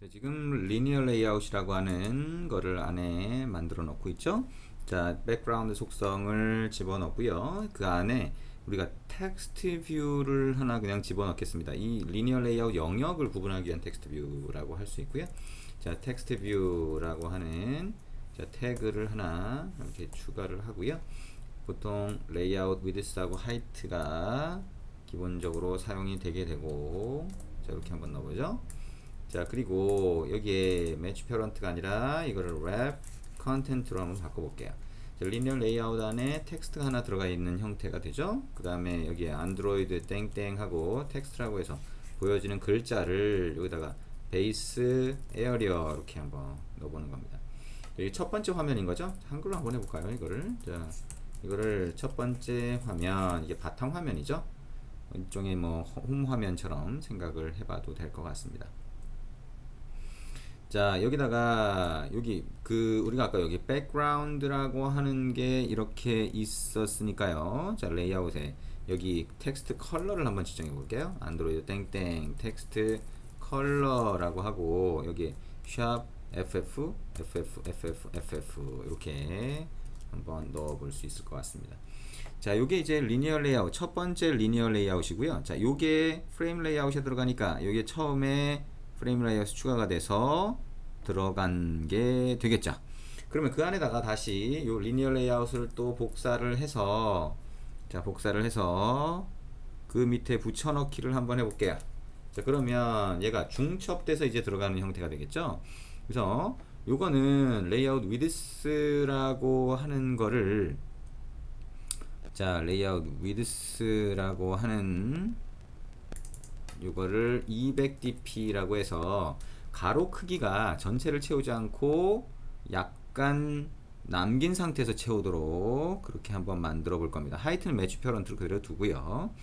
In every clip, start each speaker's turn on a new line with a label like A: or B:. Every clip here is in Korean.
A: 자, 지금 리니어 레이아웃이라고 하는 거를 안에 만들어 놓고 있죠. 자, 백그라운드 속성을 집어넣고요. 그 안에 우리가 텍스트 뷰를 하나 그냥 집어넣겠습니다. 이 리니어 레이아웃 영역을 구분하기 위한 텍스트 뷰라고 할 수 있고요. 자, 텍스트 뷰라고 하는 자, 태그를 하나 이렇게 추가를 하고요. 보통 레이아웃 위드스하고 하이트가 기본적으로 사용이 되게 되고, 자, 이렇게 한번 넣어보죠. 자, 그리고 여기에 매치 페런트가 아니라 이거를 랩 컨텐트로 한번 바꿔볼게요. 리니어 레이아웃 안에 텍스트가 하나 들어가 있는 형태가 되죠. 그 다음에 여기에 안드로이드 땡땡 하고 텍스트라고 해서 보여지는 글자를 여기다가 베이스 에어리어 이렇게 한번 넣어보는 겁니다. 여기 첫 번째 화면인 거죠. 한글로 한번 해볼까요? 자, 이거를 첫 번째 화면, 이게 바탕 화면이죠. 일종의 뭐 홈 화면처럼 생각을 해봐도 될 것 같습니다. 자, 여기다가 여기 우리가 아까 여기 백그라운드라고 하는 게 이렇게 있었으니까요. 자, 레이아웃에 여기 텍스트 컬러를 한번 지정해 볼게요. 안드로이드 땡땡 텍스트 컬러라고 하고 여기 샵 ff 이렇게 한번 넣어 볼 수 있을 것 같습니다. 자, 요게 이제 리니어 레이아웃 첫 번째 리니어 레이아웃이고요. 자, 요게 프레임 레이아웃에 들어가니까 요게 처음에 프레임 레이아웃 추가가 돼서 들어간 게 되겠죠. 그러면 그 안에다가 다시 요 리니어 레이아웃을 또 복사를 해서, 자, 복사를 해서 그 밑에 붙여넣기를 한번 해볼게요. 자, 그러면 얘가 중첩돼서 이제 들어가는 형태가 되겠죠. 그래서 요거는 레이아웃 위드스라고 하는 거를, 자, 레이아웃 위드스라고 하는 요거를 200dp라고 해서 가로 크기가 전체를 채우지 않고 약간 남긴 상태에서 채우도록 그렇게 한번 만들어 볼 겁니다. 하이트는 매치 페런트로 그대로 두고요.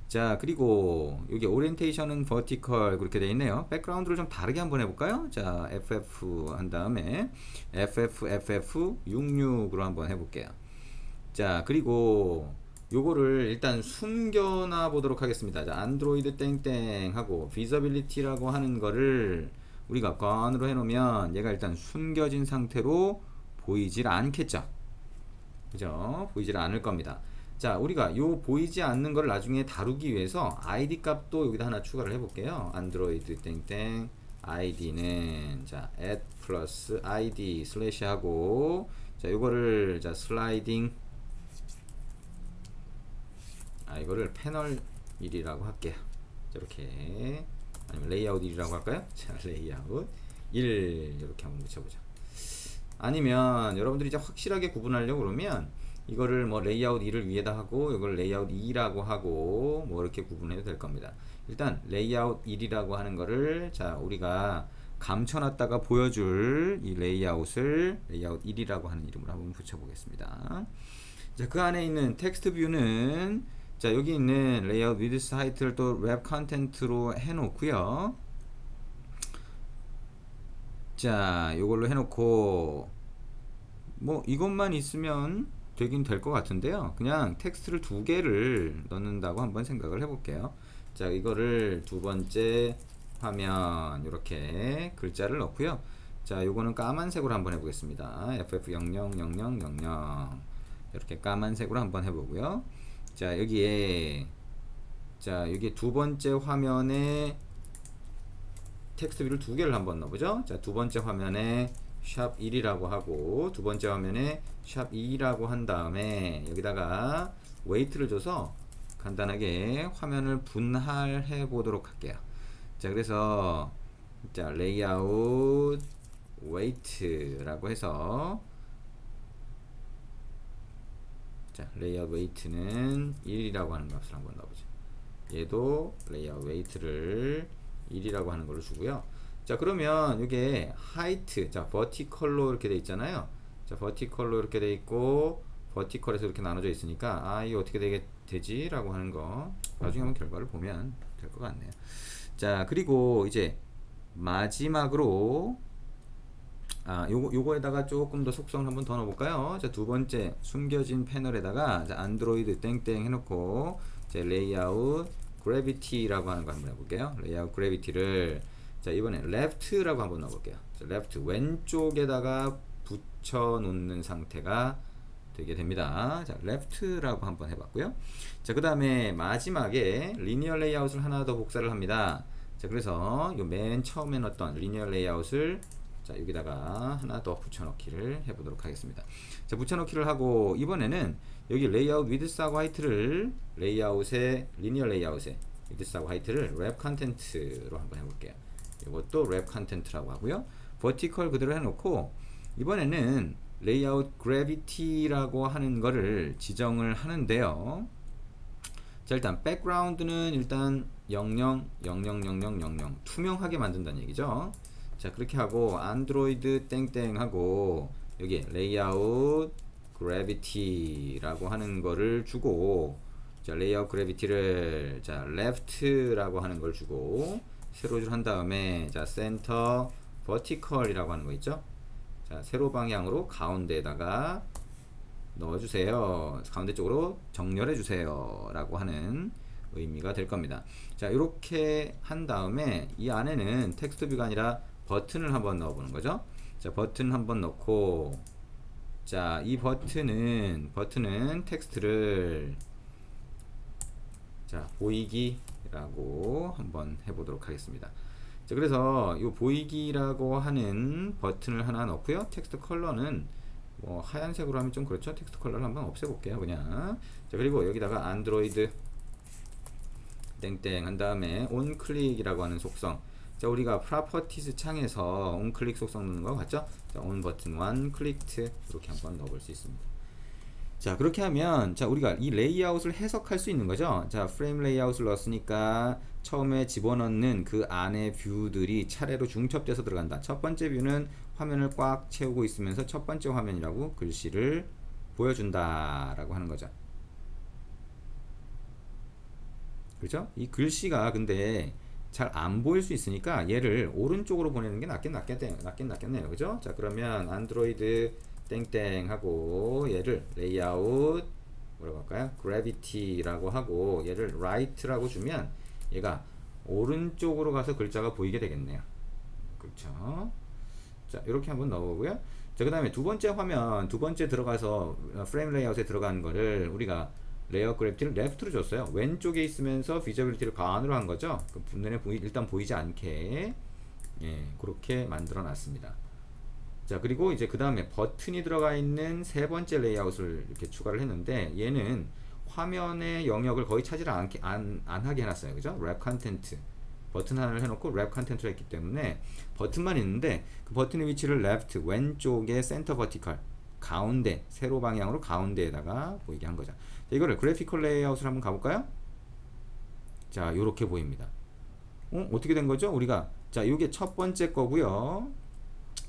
A: 자, 그리고 여기 오리엔테이션은 버티컬 그렇게 되어 있네요. 백그라운드를 좀 다르게 한번 해볼까요? 자, FF 한 다음에 FF 66으로 한번 해볼게요. 자, 그리고 요거를 일단 숨겨놔 보도록 하겠습니다. 자, 안드로이드 땡땡 하고 비저빌리티라고 하는 거를 우리가 건으로 해놓으면 얘가 일단 숨겨진 상태로 보이질 않겠죠. 그죠? 보이질 않을 겁니다. 자, 우리가 요 보이지 않는 걸 나중에 다루기 위해서 ID 값도 여기다 하나 추가를 해볼게요. 안드로이드 땡땡 id는 자 add 플러스 id 슬래시 하고, 자, 요거를 자 슬라이딩, 이거를 패널 1이라고 할게요. 자, 이렇게, 아니면 레이아웃 1이라고 할까요? 자, 레이아웃 1 이렇게 한번 붙여보자. 아니면 여러분들이 이제 확실하게 구분하려고 그러면 이거를 뭐 레이아웃 1을 위에다 하고 이걸 레이아웃 2라고 하고 뭐 이렇게 구분해도 될 겁니다. 일단 레이아웃 1이라고 하는 거를, 자, 우리가 감춰놨다가 보여줄 이 레이아웃을 레이아웃 1이라고 하는 이름으로 한번 붙여보겠습니다. 자, 그 안에 있는 텍스트 뷰는, 자, 여기 있는 레이아웃 위드스 하이트를 또 웹 컨텐트로 해놓고요. 자, 요걸로 해놓고 뭐 이것만 있으면 되긴 될 것 같은데요. 그냥 텍스트를 두 개를 넣는다고 한번 생각을 해볼게요. 자, 이거를 두 번째 화면 이렇게 글자를 넣고요. 자, 요거는 까만색으로 한번 해보겠습니다. FF000000 이렇게 까만색으로 한번 해보고요. 자, 여기에, 자, 여기 두 번째 화면에 텍스트 뷰를 두 개를 한번 넣어보죠. 자, 두 번째 화면에 샵 1이라고 하고 두 번째 화면에 샵 2라고 한 다음에 여기다가 웨이트를 줘서 간단하게 화면을 분할해 보도록 할게요. 자, 그래서 자, 레이아웃 웨이트라고 해서, 자, 레이아웃 웨이트는 1이라고 하는 값을 한번 넣어보죠. 얘도 레이아웃 웨이트를 1이라고 하는 걸로 주고요. 자, 그러면 이게 하이트, 자, 버티컬로 이렇게 돼 있잖아요. 자, 버티컬로 이렇게 돼 있고 버티컬에서 이렇게 나눠져 있으니까 이거 어떻게 되지? 라고 하는 거 나중에 한번 결과를 보면 될 것 같네요. 자, 그리고 이제 마지막으로 요거에다가 조금 더 속성을 한번 더 넣어볼까요? 자, 두 번째 숨겨진 패널에다가 자, 안드로이드 땡땡 해놓고 자, 레이아웃 그래비티라고 하는 거 한번 해볼게요. 레이아웃 그래비티를 자, 이번에 left라고 한번 넣어볼게요. 자, left 왼쪽에다가 붙여 놓는 상태가 되게 됩니다. 자, left라고 한번 해봤고요. 자, 그 다음에 마지막에 linear layout을 하나 더 복사를 합니다. 자, 그래서 요 맨 처음에 넣었던 linear layout을 자, 여기다가 하나 더 붙여넣기를 해보도록 하겠습니다. 자, 붙여넣기를 하고 이번에는 여기 레이아웃 위드스하고 하이트를 레이아웃에 linear layout에 위드스하고 하이트를 랩 컨텐트로 한번 해볼게요. 이것도 랩 컨텐트라고 하고요. 버티컬 그대로 해놓고 이번에는 레이아웃 그래비티라고 하는 거를 지정을 하는데요. 자, 일단 백그라운드는 일단 00, 000000 투명하게 만든다는 얘기죠. 자, 그렇게 하고 안드로이드 땡땡 하고 여기 레이아웃 그래비티라고 하는 거를 주고 자, 레이아웃 그래비티를 자, left라고 하는 걸 주고 세로 줄 한 다음에 자, 센터 버티컬이라고 하는 거 있죠. 자, 세로 방향으로 가운데에다가 넣어주세요. 가운데 쪽으로 정렬해 주세요 라고 하는 의미가 될 겁니다. 자, 이렇게 한 다음에 이 안에는 텍스트 뷰가 아니라 버튼을 한번 넣어 보는 거죠. 자, 버튼 한번 넣고 자, 이 버튼은 텍스트를 자, 보이기라고 한번 해보도록 하겠습니다. 자, 그래서 이 보이기라고 하는 버튼을 하나 넣고요. 텍스트 컬러는 뭐 하얀색으로 하면 좀 그렇죠. 텍스트 컬러를 한번 없애볼게요. 그냥. 자, 그리고 여기다가 안드로이드 땡땡 한 다음에 온클릭이라고 하는 속성. 자, 우리가 프로퍼티스 창에서 온클릭 속성 넣는 거 같죠? 자, 온 버튼 원 클릭트 이렇게 한번 넣어볼 수 있습니다. 자, 그렇게 하면 자, 우리가 이 레이아웃을 해석할 수 있는 거죠. 자, 프레임 레이아웃을 넣었으니까 처음에 집어넣는 그 안에 뷰들이 차례로 중첩돼서 들어간다. 첫 번째 뷰는 화면을 꽉 채우고 있으면서 첫 번째 화면이라고 글씨를 보여준다 라고 하는 거죠. 그렇죠? 이 글씨가 근데 잘 안 보일 수 있으니까 얘를 오른쪽으로 보내는 게 낫겠네요. 그죠? 자, 그러면 안드로이드 땡땡 하고 얘를 레이아웃 뭐라고 할까요? 그래비티라고 하고 얘를 right라고 주면 얘가 오른쪽으로 가서 글자가 보이게 되겠네요. 그렇죠? 자, 이렇게 한번 넣어보고요. 자, 그 다음에 두 번째 화면, 두 번째 들어가서 프레임 레이아웃에 들어간 거를 우리가 레이아웃 그래비티를 레프트로 줬어요. 왼쪽에 있으면서 비저빌리티를 가운으로 한 거죠. 그 눈에 일단 보이지 않게 예, 그렇게 만들어 놨습니다. 자, 그리고 이제 그 다음에 버튼이 들어가 있는 세 번째 레이아웃을 이렇게 추가를 했는데 얘는 화면의 영역을 거의 차지를 안 하게 해놨어요. 그죠? 랩 컨텐트 버튼 하나를 해놓고 랩 컨텐트를 했기 때문에 버튼만 있는데 그 버튼의 위치를 레프트 왼쪽에 센터 버티컬 가운데 세로 방향으로 가운데에다가 보이게 한 거죠. 자, 이거를 그래피컬 레이아웃을 한번 가볼까요? 자, 요렇게 보입니다. 어떻게 된 거죠? 우리가 자, 요게 첫 번째 거고요.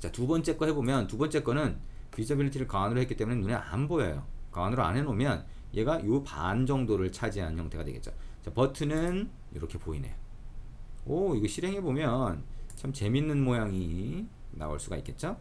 A: 자, 두 번째 거 해보면 두 번째 거는 비저빌리티를 가운으로 했기 때문에 눈에 안 보여요. 가운으로 안 해놓으면 얘가 요 반 정도를 차지하는 형태가 되겠죠. 자, 버튼은 이렇게 보이네요. 오, 이거 실행해보면 참 재밌는 모양이 나올 수가 있겠죠.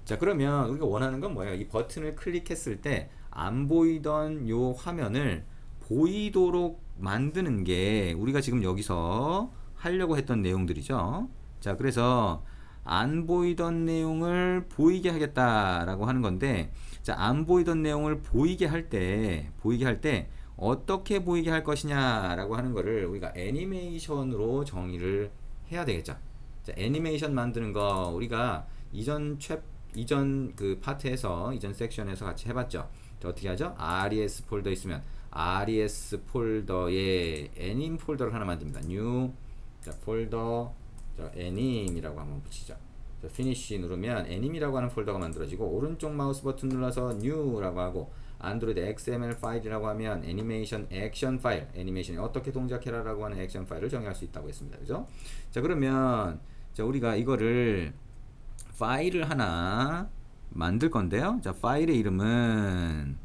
A: 자, 그러면 우리가 원하는 건 뭐예요? 이 버튼을 클릭했을 때 안 보이던 요 화면을 보이도록 만드는 게 우리가 지금 여기서 하려고 했던 내용들이죠. 자, 그래서 안 보이던 내용을 보이게 하겠다라고 하는 건데, 자, 안 보이던 내용을 보이게 할 때 어떻게 보이게 할 것이냐라고 하는 거를 우리가 애니메이션으로 정의를 해야 되겠죠. 자, 애니메이션 만드는 거 우리가 이전 그 파트에서 이전 섹션에서 같이 해봤죠. 자, 어떻게 하죠? RES 폴더 있으면 RES 폴더에 애님 폴더를 하나 만듭니다. new 자, 폴더 자, 애님이라고 한번 붙이죠. 자, finish 누르면 애님이라고 하는 폴더가 만들어지고 오른쪽 마우스 버튼 눌러서 new라고 하고 안드로이드 XML 파일이라고 하면 애니메이션 액션 파일, 애니메이션이 어떻게 동작해라 라고 하는 액션 파일을 정의할 수 있다고 했습니다. 그죠? 자, 그러면 자, 우리가 이거를 파일을 하나 만들 건데요. 자, 파일의 이름은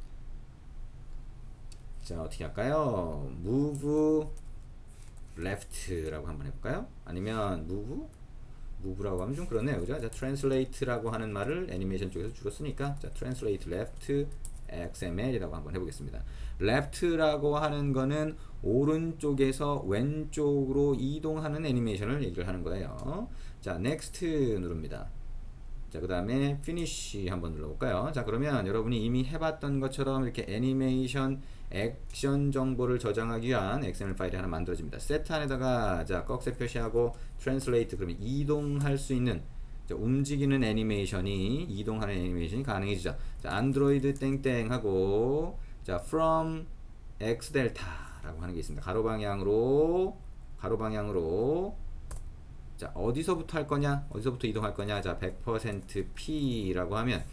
A: 자, 어떻게 할까요? move left라고 한번 해볼까요? 아니면 move라고 하면 좀 그렇네요. 그죠? 자, translate라고 하는 말을 애니메이션 쪽에서 주로 쓰니까 자, translate left XML이라고 한번 해보겠습니다. left라고 하는 거는 오른쪽에서 왼쪽으로 이동하는 애니메이션을 얘기를 하는 거예요. 자, next 누릅니다. 자, 그 다음에 finish 한번 눌러볼까요? 자, 그러면 여러분이 이미 해봤던 것처럼 이렇게 애니메이션 액션 정보를 저장하기 위한 XML 파일이 하나 만들어집니다. set 안에다가 자, 꺽쇠 표시하고 translate 그러면 이동할 수 있는 자, 움직이는 애니메이션이 이동하는 애니메이션이 가능해지죠. 자, 안드로이드 땡땡 하고 자, from x 델타 라고 하는 게 있습니다. 가로 방향으로 자, 어디서부터 할 거냐? 어디서부터 이동할 거냐? 자, 100% P라고 하면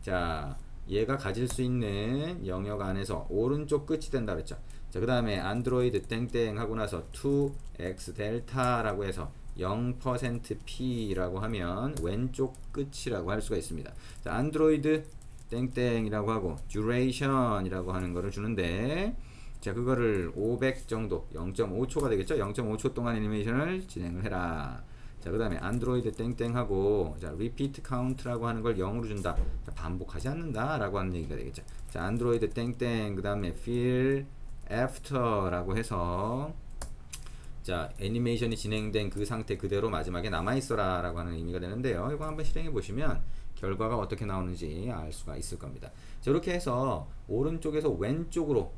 A: 자, 얘가 가질 수 있는 영역 안에서 오른쪽 끝이 된다 그랬죠. 자, 그 다음에 안드로이드 땡땡 하고 나서 to x 델타라고 해서 0% P라고 하면 왼쪽 끝이라고 할 수가 있습니다. 자, 안드로이드 땡땡이라고 하고 duration이라고 하는 거를 주는데 자, 그거를 500 정도 0.5초가 되겠죠. 0.5초 동안 애니메이션을 진행을 해라. 자, 그 다음에 안드로이드 땡땡하고 자, repeat count라고 하는 걸 0으로 준다. 자, 반복하지 않는다 라고 하는 얘기가 되겠죠. 자, 안드로이드 땡땡 그 다음에 feel after라고 해서 자, 애니메이션이 진행된 그 상태 그대로 마지막에 남아있어라 라고 하는 의미가 되는데요. 이거 한번 실행해 보시면 결과가 어떻게 나오는지 알 수가 있을 겁니다. 자, 이렇게 해서 오른쪽에서 왼쪽으로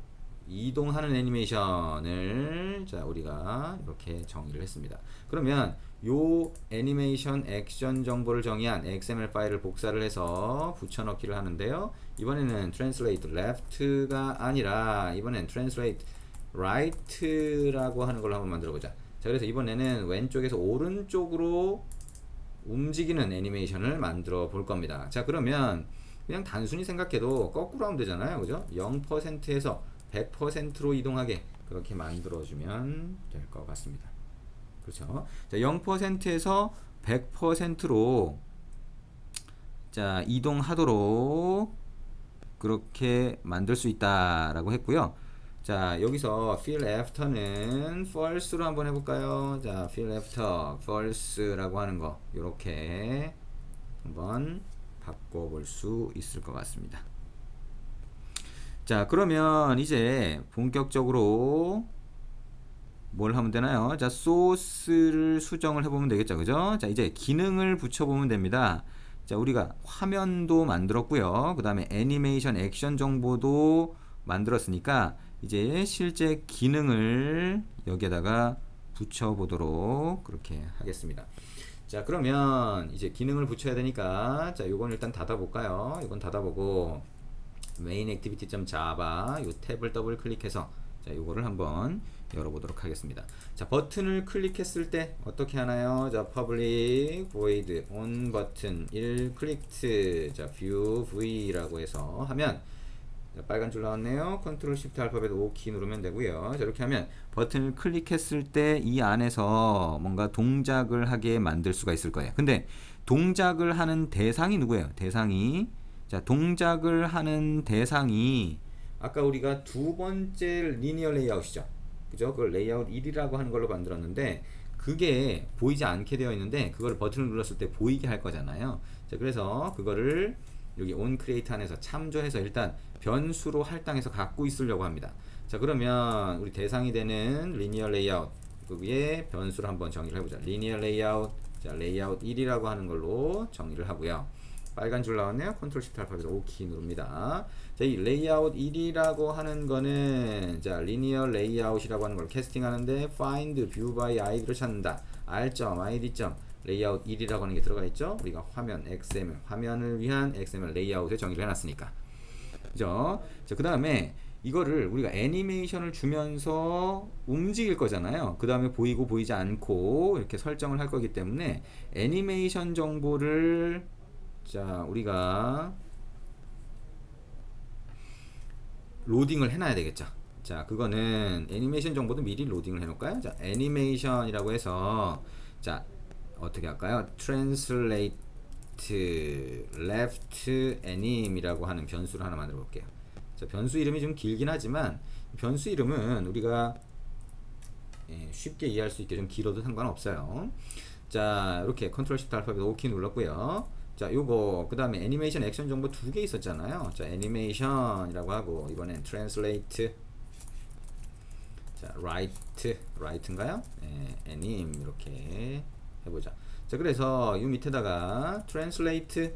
A: 이동하는 애니메이션을 자, 우리가 이렇게 정의를 했습니다. 그러면 요 애니메이션 액션 정보를 정의한 XML 파일을 복사를 해서 붙여넣기를 하는데요. 이번에는 translate left가 아니라 이번엔 translate right라고 하는 걸로 한번 만들어 보자. 자, 그래서 이번에는 왼쪽에서 오른쪽으로 움직이는 애니메이션을 만들어 볼 겁니다. 자, 그러면 그냥 단순히 생각해도 거꾸로 하면 되잖아요. 그죠? 0%에서 100%로 이동하게 그렇게 만들어주면 될 것 같습니다. 그렇죠? 자, 0%에서 100%로 자, 이동하도록 그렇게 만들 수 있다라고 했고요. 자, 여기서 fill after는 false로 한번 해볼까요? 자, fill after false라고 하는 거 이렇게 한번 바꿔볼 수 있을 것 같습니다. 자, 그러면 이제 본격적으로 뭘 하면 되나요? 자, 소스를 수정을 해보면 되겠죠. 그죠? 자, 이제 기능을 붙여보면 됩니다. 자, 우리가 화면도 만들었고요. 그 다음에 애니메이션 액션 정보도 만들었으니까 이제 실제 기능을 여기에다가 붙여보도록 그렇게 하겠습니다. 자, 그러면 이제 기능을 붙여야 되니까 자, 요건 일단 닫아볼까요? 이건 닫아보고 main activity.java 요 탭을 더블 클릭해서 자, 요거를 한번 열어보도록 하겠습니다. 자, 버튼을 클릭했을 때 어떻게 하나요? 자, public void on button 1 clicked 자, view v라고 해서 하면 자, 빨간 줄 나왔네요. 컨트롤 시프트 알파벳 O 키 누르면 되고요. 자, 이렇게 하면 버튼을 클릭했을 때 이 안에서 뭔가 동작을 하게 만들 수가 있을 거예요. 근데 동작을 하는 대상이 누구예요? 대상이 자, 동작을 하는 대상이 아까 우리가 두 번째 리니어 레이아웃이죠. 그죠? 그걸 레이아웃 1이라고 하는 걸로 만들었는데 그게 보이지 않게 되어 있는데 그걸 버튼을 눌렀을 때 보이게 할 거잖아요. 자, 그래서 그거를 여기 on create 안에서 참조해서 일단 변수로 할당해서 갖고 있으려고 합니다. 자, 그러면 우리 대상이 되는 리니어 레이아웃 그 위에 변수를 한번 정의를 해보자. 리니어 레이아웃 자, 레이아웃 1이라고 하는 걸로 정의를 하고요. 빨간 줄 나왔네요. 컨트롤 시프트 알파벳 O 키 누릅니다. 자, 이 레이아웃 1이라고 하는 거는 자, 리니어 레이아웃이라고 하는 걸 캐스팅 하는데 find view by id를 찾는다. r.id. 레이아웃 1이라고 하는 게 들어가 있죠. 우리가 화면 XML 화면을 위한 XML 레이아웃에 정의를 해놨으니까. 그죠? 자, 그 다음에 이거를 우리가 애니메이션을 주면서 움직일 거잖아요. 그 다음에 보이고 보이지 않고 이렇게 설정을 할 거기 때문에 애니메이션 정보를 자, 우리가 로딩을 해놔야 되겠죠. 자, 그거는 애니메이션 정보도 미리 로딩을 해놓을까요? 자, 애니메이션이라고 해서 자, 어떻게 할까요? translate left anim이라고 하는 변수를 하나 만들어 볼게요. 자, 변수 이름이 좀 길긴 하지만 변수 이름은 우리가 쉽게 이해할 수 있게 좀 길어도 상관없어요. 자, 이렇게 컨트롤 시프트 알파벳 O 키 눌렀고요. 자, 요거 그 다음에 애니메이션 액션 정보 두 개 있었잖아요. 자, 애니메이션이라고 하고 이번엔 translate, 자, write인가요? anim 이렇게 해보자. 자, 그래서 이 밑에다가 translate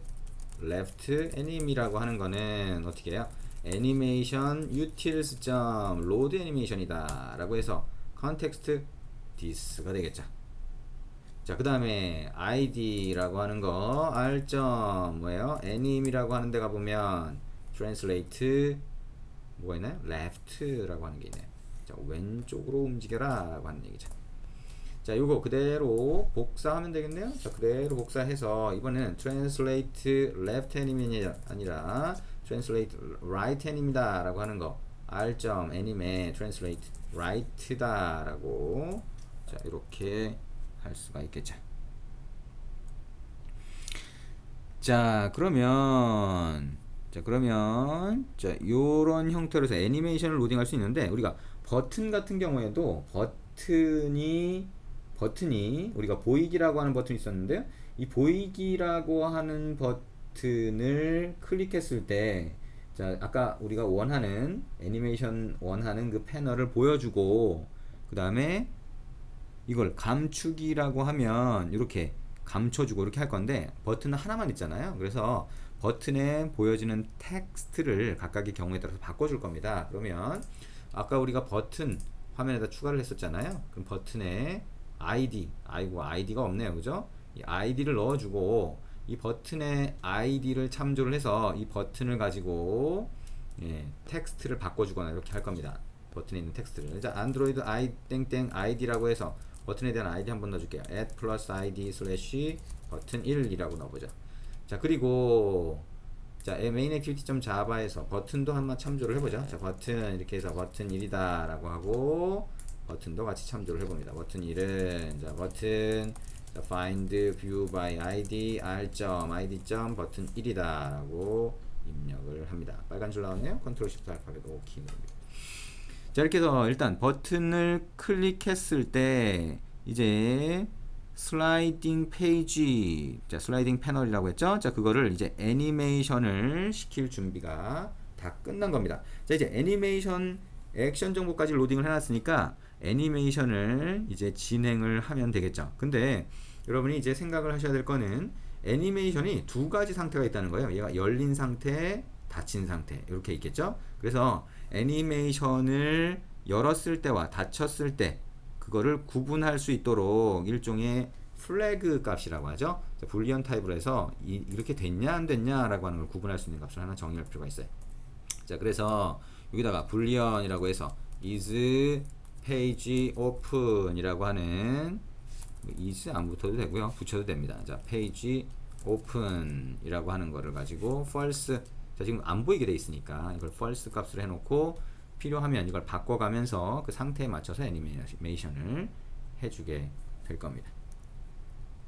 A: left anim이라고 하는 거는 어떻게 해요? 애니메이션 utils load animation이다 라고 해서 context this가 되겠죠. 자, 그 다음에 id라고 하는 거 r. 뭐예요? anim이라고 하는 데가 보면 translate 뭐가 있나요? left라고 하는 게 있네요. 자, 왼쪽으로 움직여라 라고 하는 얘기죠. 자, 요거 그대로 복사하면 되겠네요. 자, 그대로 복사해서 이번에는 translate left anim이 아니라 translate right anim이다 라고 하는 거 r. anim에 translate right다 라고, 자, 이렇게 할 수가 있겠죠. 자, 그러면 요런 형태로 해서 애니메이션을 로딩할 수 있는데, 우리가 버튼 같은 경우에도 버튼이 우리가 보이기라고 하는 버튼이 있었는데요. 이 보이기라고 하는 버튼을 클릭했을 때, 자, 아까 우리가 원하는 애니메이션 원하는 그 패널을 보여주고, 그 다음에 이걸 감추기라고 하면 이렇게 감춰주고 이렇게 할 건데, 버튼은 하나만 있잖아요. 그래서 버튼에 보여지는 텍스트를 각각의 경우에 따라서 바꿔줄 겁니다. 그러면 아까 우리가 버튼 화면에다 추가를 했었잖아요. 그럼 버튼에 아이디가 없네요. 그죠? 이 아이디를 넣어주고, 이 버튼의 아이디를 참조를 해서 이 버튼을 가지고 텍스트를 바꿔주거나 이렇게 할 겁니다. 버튼에 있는 텍스트를. 자, 안드로이드 땡땡 아이디라고 해서 버튼에 대한 아이디 한번 넣어줄게요. add plus id slash 버튼 1이라고 넣어보자. 자, 그리고 자, main activity.java에서 버튼도 한번 참조를 해보자. 자, 버튼 이렇게 해서 버튼 1이다 라고 하고, 버튼도 같이 참조를 해봅니다. 버튼 1은 자, 버튼 자, find view by id r. id. 버튼 1이다 라고 입력을 합니다. 빨간 줄 나왔네요. 컨트롤 시프트 알파벳 O 키 누릅니다. 자, 이렇게 해서 일단 버튼을 클릭했을 때 이제 슬라이딩 페이지, 자, 슬라이딩 패널이라고 했죠. 자, 그거를 이제 애니메이션을 시킬 준비가 다 끝난 겁니다. 자, 이제 애니메이션 액션 정보까지 로딩을 해놨으니까 애니메이션을 이제 진행을 하면 되겠죠. 근데 여러분이 이제 생각을 하셔야 될 거는 애니메이션이 두 가지 상태가 있다는 거예요. 얘가 열린 상태, 닫힌 상태 이렇게 있겠죠. 그래서 애니메이션을 열었을 때와 닫혔을 때 그거를 구분할 수 있도록 일종의 플래그 값이라고 하죠. 불리언 타입으로 해서 이렇게 됐냐 안 됐냐 라고 하는 걸 구분할 수 있는 값을 하나 정의할 필요가 있어요. 자, 그래서 여기다가 불리언이라고 해서 is page open 이라고 하는, is 안 붙어도 되고요, 붙여도 됩니다. 자, page open 이라고 하는 거를 가지고 false, 자, 지금 안 보이게 돼 있으니까 이걸 false 값으로 해놓고 필요하면 이걸 바꿔가면서 그 상태에 맞춰서 애니메이션을 해주게 될 겁니다.